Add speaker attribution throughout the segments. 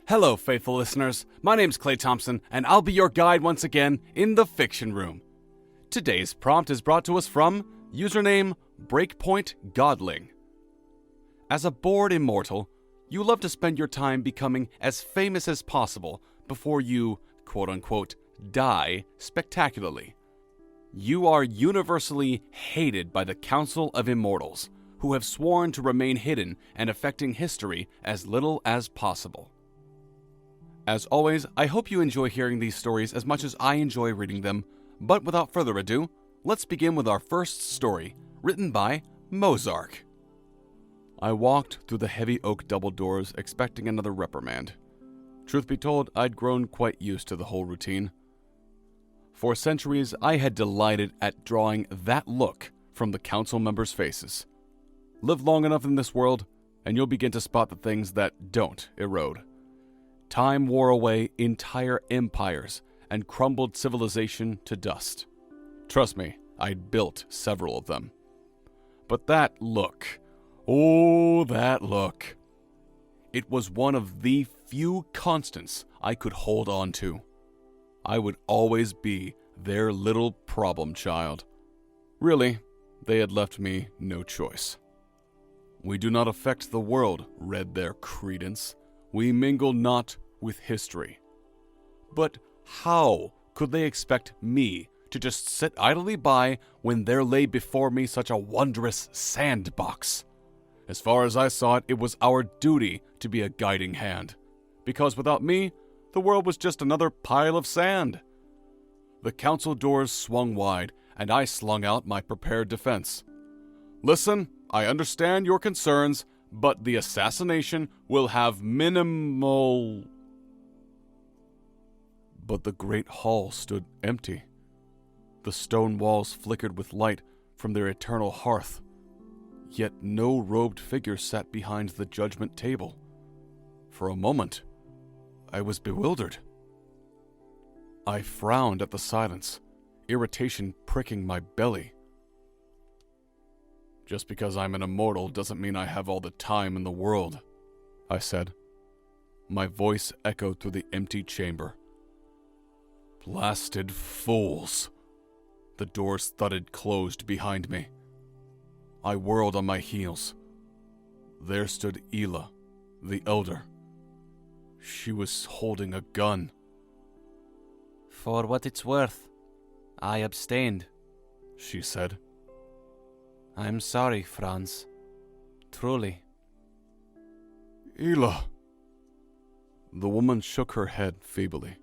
Speaker 1: Hello, faithful listeners. My name's Clay Thompson, and I'll be your guide once again in the Fiction Room. Today's prompt is brought to us from username Breakpoint Godling. As a bored immortal, you love to spend your time becoming as famous as possible before you, quote-unquote, die spectacularly. You are universally hated by the Council of Immortals, who have sworn to remain hidden and affecting history as little as possible. As always, I hope you enjoy hearing these stories as much as I enjoy reading them, but without further ado, let's begin with our first story, written by Mozark. I walked through the heavy oak double doors expecting another reprimand. Truth be told, I'd grown quite used to the whole routine. For centuries, I had delighted at drawing that look from the council members' faces. Live long enough in this world, and you'll begin to spot the things that don't erode. Time wore away entire empires and crumbled civilization to dust. Trust me, I'd built several of them. But that look, that look. It was one of the few constants I could hold on to. I would always be their little problem child. Really, they had left me no choice. We do not affect the world, read their credence. We mingle not with history. But how could they expect me to just sit idly by when there lay before me such a wondrous sandbox? As far as I saw it, it was our duty to be a guiding hand, because without me, the world was just another pile of sand. The council doors swung wide, and I slung out my prepared defense. Listen, I understand your concerns, but the assassination will have minimal... But the great hall stood empty. The stone walls flickered with light from their eternal hearth. Yet no robed figure sat behind the judgment table. For a moment, I was bewildered. I frowned at the silence, irritation pricking my belly. Just because I'm an immortal doesn't mean I have all the time in the world, I said. My voice echoed through the empty chamber. Blasted fools! The doors thudded closed behind me. I whirled on my heels. There stood Ela, the elder. She was holding a gun.
Speaker 2: For what it's worth, I abstained,
Speaker 1: she said.
Speaker 2: I'm sorry, Franz. Truly.
Speaker 1: Ela! The woman shook her head feebly.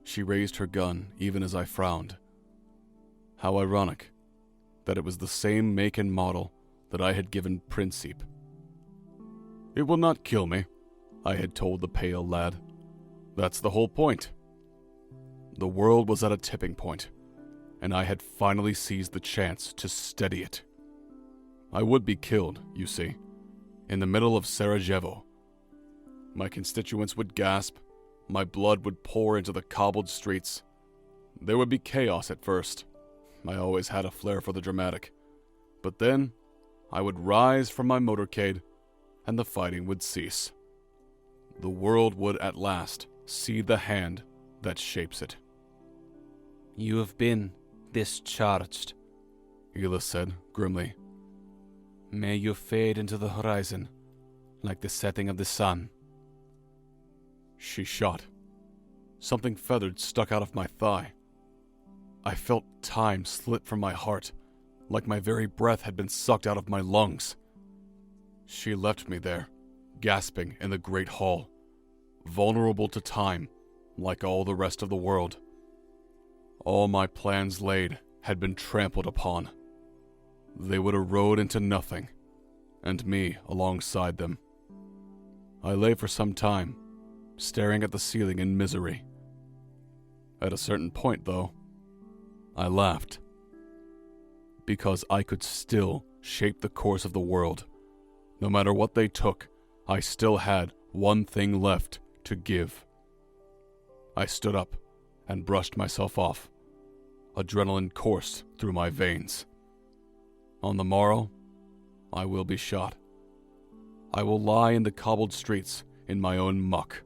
Speaker 1: She raised her gun even as I frowned. How ironic that it was the same make and model that I had given Principe. It will not kill me, I had told the pale lad. That's the whole point. The world was at a tipping point, and I had finally seized the chance to steady it. I would be killed, you see, in the middle of Sarajevo. My constituents would gasp, my blood would pour into the cobbled streets. There would be chaos at first. I always had a flair for the dramatic. But then, I would rise from my motorcade, and the fighting would cease. The world would at last see the hand that shapes it.
Speaker 2: You have been discharged,
Speaker 1: Ela said grimly.
Speaker 2: May you fade into the horizon, like the setting of the sun.
Speaker 1: She shot. Something feathered stuck out of my thigh. I felt time slip from my heart, like my very breath had been sucked out of my lungs. She left me there, gasping in the great hall, vulnerable to time, like all the rest of the world. All my plans laid had been trampled upon. They would erode into nothing, and me alongside them. I lay for some time, staring at the ceiling in misery. At a certain point, though, I laughed. Because I could still shape the course of the world. No matter what they took, I still had one thing left to give. I stood up and brushed myself off. Adrenaline coursed through my veins. On the morrow, I will be shot. I will lie in the cobbled streets in my own muck,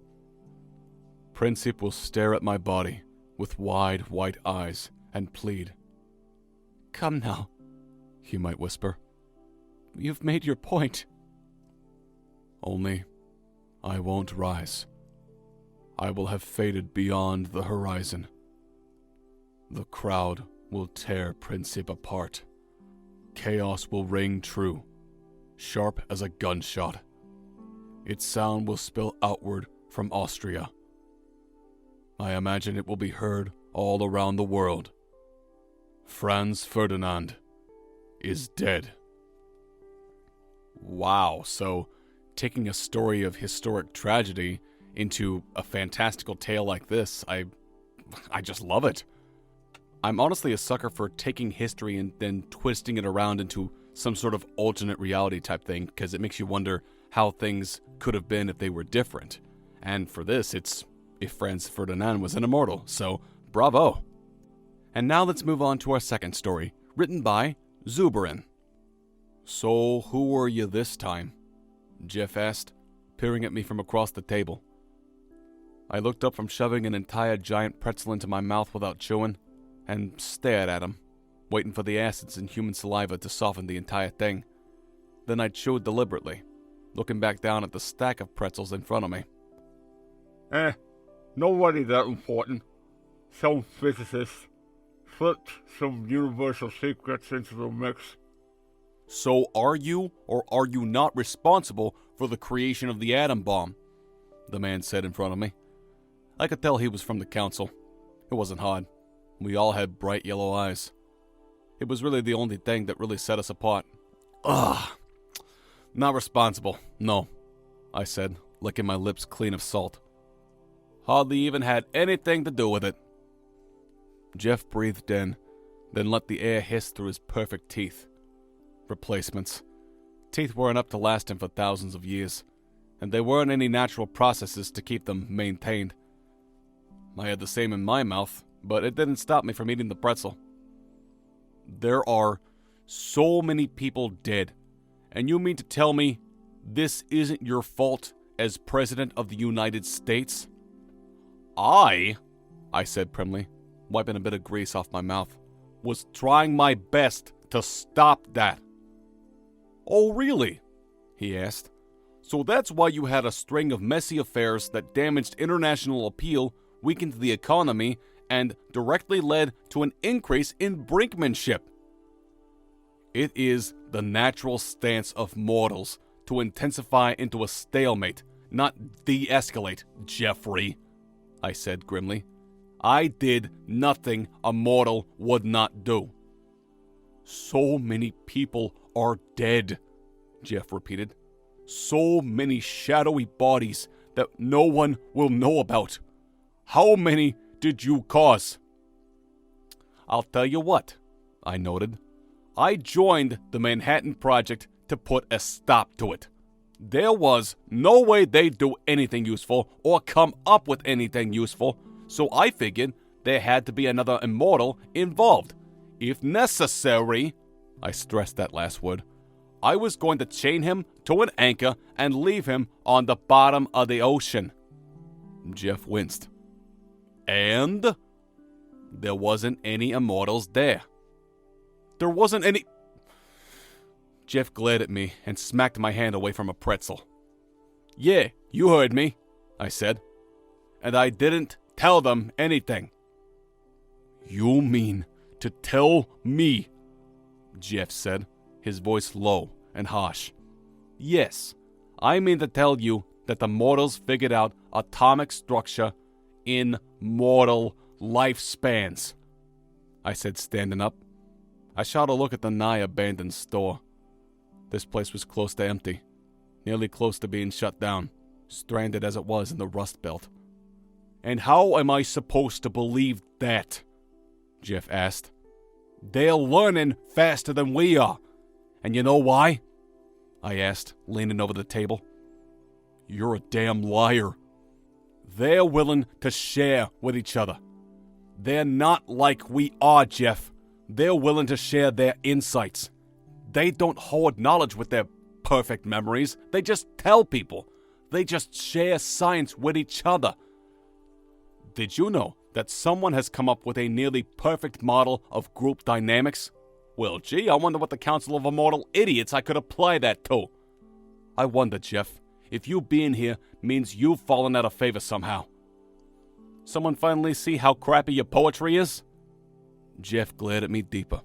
Speaker 2: Princip will stare at my body with wide, white eyes and plead.
Speaker 1: Come now,
Speaker 2: He might whisper.
Speaker 1: you've made your point.
Speaker 2: Only, I won't rise. I will have faded beyond the horizon. The crowd will tear Princip apart. Chaos will ring true, sharp as a gunshot. Its sound will spill outward from Austria. I imagine it will be heard all around the world. Franz Ferdinand is dead.
Speaker 1: Wow, so taking a story of historic tragedy into a fantastical tale like this, I just love it. I'm honestly a sucker for taking history and then twisting it around into some sort of alternate reality type thing, because it makes you wonder how things could have been if they were different. And for this, it's if Franz Ferdinand was an immortal, so bravo. And now let's move on to our second story, written by Zuberin.
Speaker 2: So, who were you this time? Jeff asked, peering at me from across the table. I looked up from shoving an entire giant pretzel into my mouth without chewing, and stared at him, waiting for the acids in human saliva to soften the entire thing. Then I chewed deliberately, looking back down at the stack of pretzels in front of me.
Speaker 3: Nobody that important. Some physicists slipped some universal secrets into the mix.
Speaker 1: So are you or are you not responsible for the creation of the atom bomb?
Speaker 2: The man said in front of me. I could tell he was from the council. It wasn't hard. We all had bright yellow eyes. It was really the only thing that really set us apart.
Speaker 1: Ugh.
Speaker 2: Not responsible, no, I said, licking my lips clean of salt.
Speaker 1: Hardly even had anything to do with it.
Speaker 2: Jeff breathed in, then let the air hiss through his perfect teeth. Replacements. Teeth weren't up to last him for thousands of years, and there weren't any natural processes to keep them maintained. I had the same in my mouth, but it didn't stop me from eating the pretzel.
Speaker 1: There are so many people dead, and you mean to tell me this isn't your fault as President of the United States? I said primly, wiping a bit of grease off my mouth, was trying my best to stop that. Oh, really? He asked. So that's why you had a string of messy affairs that damaged international appeal, weakened the economy, and directly led to an increase in brinkmanship. It is the natural stance of mortals to intensify into a stalemate, not de-escalate, Jeffrey, I said grimly. I did nothing a mortal would not do. So many people are dead, Jeff repeated. So many shadowy bodies that no one will know about. How many did you cause? I'll tell you what, I noted. I joined the Manhattan Project to put a stop to it. There was no way they'd do anything useful or come up with anything useful, so I figured there had to be another immortal involved. If necessary, I stressed that last word, I was going to chain him to an anchor and leave him on the bottom of the ocean. Jeff winced. And there wasn't any immortals there. There wasn't any... Jeff glared at me and smacked my hand away from a pretzel. Yeah, you heard me, I said. And I didn't tell them anything. You mean to tell me? Jeff said, his voice low and harsh. Yes, I mean to tell you that the mortals figured out atomic structure in mortal lifespans, I said, standing up. I shot a look at the nigh abandoned store. This place was close to empty, nearly close to being shut down, stranded as it was in the Rust Belt. And how am I supposed to believe that? Jeff asked. They're learning faster than we are. And you know why? I asked, leaning over the table. You're a damn liar. They're willing to share with each other. They're not like we are, Jeff. They're willing to share their insights. They don't hoard knowledge with their perfect memories. They just tell people. They just share science with each other. Did you know that someone has come up with a nearly perfect model of group dynamics? Well, gee, I wonder what the Council of Immortal Idiots I could apply that to. I wonder, Jeff, if you being here means you've fallen out of favor somehow. Someone finally see how crappy your poetry is? Jeff glared at me deeper.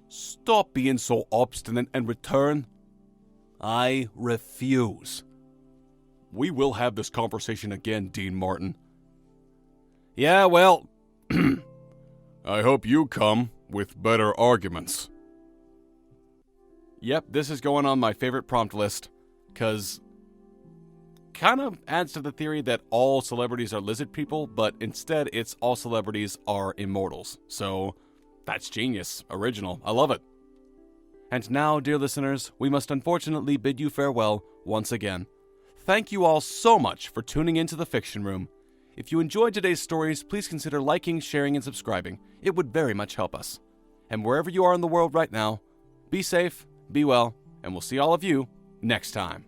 Speaker 1: Stop being so obstinate and return. I refuse. We will have this conversation again, Dean Martin. Yeah, well,
Speaker 2: I hope you come with better arguments.
Speaker 1: Yep, this is going on my favorite prompt list, because kind of adds to the theory that all celebrities are lizard people, but instead it's all celebrities are immortals. So that's genius, original, I love it. And now, dear listeners, we must unfortunately bid you farewell once again. Thank you all so much for tuning into the Fiction Room. If you enjoyed today's stories, please consider liking, sharing, and subscribing. It would very much help us. And wherever you are in the world right now, be safe, be well, and we'll see all of you next time.